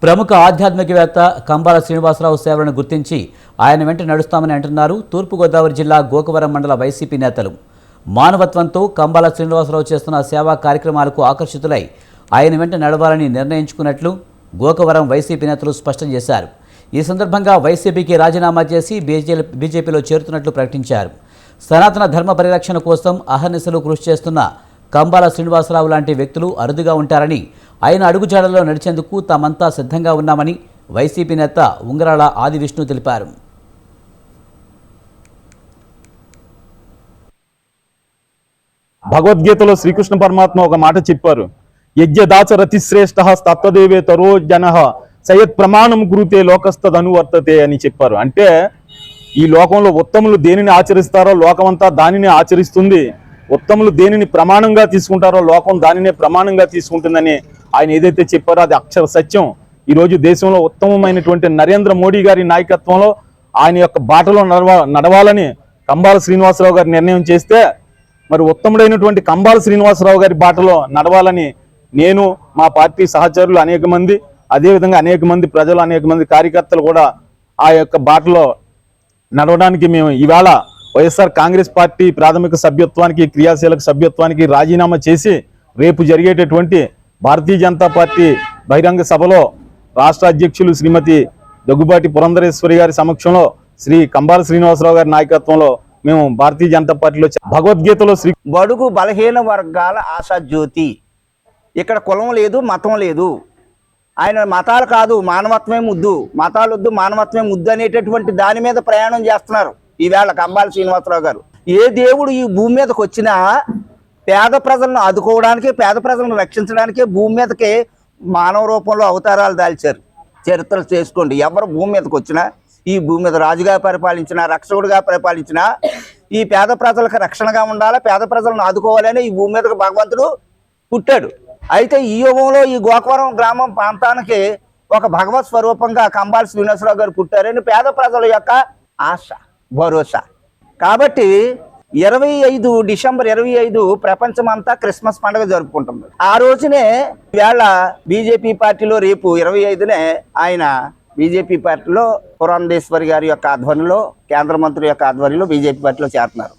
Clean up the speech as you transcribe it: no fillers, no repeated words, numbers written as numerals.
ప్రముఖ ఆధ్యాత్మికవేత్త కంబాల శ్రీనివాసరావు సేవలను గుర్తించి ఆయన వెంట నడుస్తామని అంటున్నారు తూర్పుగోదావరి జిల్లా గోకవరం మండల వైసీపీ నేతలు. మానవత్వంతో కంబాల శ్రీనివాసరావు చేస్తున్న సేవా కార్యక్రమాలకు ఆకర్షితులై ఆయన వెంట నడవాలని నిర్ణయించుకున్నట్లు గోకవరం వైసీపీ నేతలు స్పష్టం చేశారు. ఈ సందర్భంగా వైసీపీకి రాజీనామా చేసి బీజేపీలో చేరుతున్నట్లు ప్రకటించారు. సనాతన ధర్మ పరిరక్షణ కోసం అహర్నిశలు కృషి చేస్తున్న కంబాల శ్రీనివాసరావు లాంటి వ్యక్తులు అరుదుగా ఉంటారని, ఆయన అడుగుజాడల్లో నడిచేందుకు తామంతా సిద్ధంగా ఉన్నామని వైసీపీ నేత ఉంగరాల ఆదివిష్ణు తెలిపారు. భగవద్గీతలో శ్రీకృష్ణ పరమాత్మ ఒక మాట చెప్పారు, యజ్ఞదాచ రతిశ్రేష్ఠ తత్వదేవే తరో జన సయత్ ప్రమాణం గురుతే లోకస్తదనువర్తతే అని చెప్పారు. అంటే ఈ లోకంలో ఉత్తములు దేనిని ఆచరిస్తారో లోకమంతా దానిని ఆచరిస్తుంది, ఉత్తములు దేనిని ప్రమాణంగా తీసుకుంటారో లోకం దానినే ప్రమాణంగా తీసుకుంటుందని ఆయన ఏదైతే చెప్పారో అది అక్షర సత్యం. ఈరోజు దేశంలో ఉత్తమమైనటువంటి నరేంద్ర మోడీ గారి నాయకత్వంలో ఆయన యొక్క బాటలో నడవాలని కంబాల శ్రీనివాసరావు గారి నిర్ణయం చేస్తే, మరి ఉత్తముడైనటువంటి కంబాల శ్రీనివాసరావు గారి బాటలో నడవాలని నేను, మా పార్టీ సహచరులు అనేక మంది, అదేవిధంగా అనేక మంది ప్రజలు, అనేక మంది కార్యకర్తలు కూడా ఆ యొక్క బాటలో నడవడానికి మేము ఇవాళ వైఎస్ఆర్ కాంగ్రెస్ పార్టీ ప్రాథమిక సభ్యత్వానికి, క్రియాశీలక సభ్యత్వానికి రాజీనామా చేసి రేపు జరిగేటటువంటి భారతీయ జనతా పార్టీ బహిరంగ సభలో రాష్ట్ర అధ్యక్షులు శ్రీమతి దగ్గుబాటి పురంధరేశ్వరి గారి సమక్షంలో శ్రీ కంబాల శ్రీనివాసరావు గారి నాయకత్వంలో మేము భారతీయ జనతా పార్టీలో భగవద్గీతలో శ్రీ బడుగు బలహీన వర్గాల ఆశాజ్యోతి. ఇక్కడ కులం లేదు, మతం లేదు. ఆయన మతాలు కాదు, మానవత్వమే ముద్దు, మతాలు వద్దు మానవత్వమే ముద్దు అనేటటువంటి దాని మీద ప్రయాణం చేస్తున్నారు ఈవేళ కంబాల శ్రీనివాసరావు గారు. ఏ దేవుడు ఈ భూమి మీదకి వచ్చినా పేద ప్రజలను ఆదుకోవడానికి, పేద ప్రజలను రక్షించడానికి భూమి మీదకి మానవ రూపంలో అవతారాలు దాల్చారు. చరిత్రలు చేసుకోండి, ఎవరు భూమి మీదకి వచ్చినా, ఈ భూమి మీద రాజుగా పరిపాలించినా, రక్షకుడిగా పరిపాలించినా, ఈ పేద ప్రజలకు రక్షణగా ఉండాలా, పేద ప్రజలను ఆదుకోవాలని ఈ భూమి మీదకి భగవంతుడు పుట్టాడు. అయితే ఈ యుగంలో ఈ గోకవరం గ్రామం ప్రాంతానికి ఒక భగవత్ స్వరూపంగా కంబాల శ్రీనివాసరావు గారు పుట్టారని పేద ప్రజల యొక్క ఆశ, భరోసా. కాబట్టి 25 డిసెంబర్ 25 ప్రపంచమంతా క్రిస్మస్ పండుగ జరుపుకుంటుంది. ఆ రోజునే వేళ బీజేపీ పార్టీలో రేపు 25నే ఆయన బీజేపీ పార్టీలో పురంధేశ్వరి గారి యొక్క ఆధ్వర్యంలో, కేంద్ర మంత్రి యొక్క ఆధ్వర్యంలో బీజేపీ పార్టీలో చేరుతున్నారు.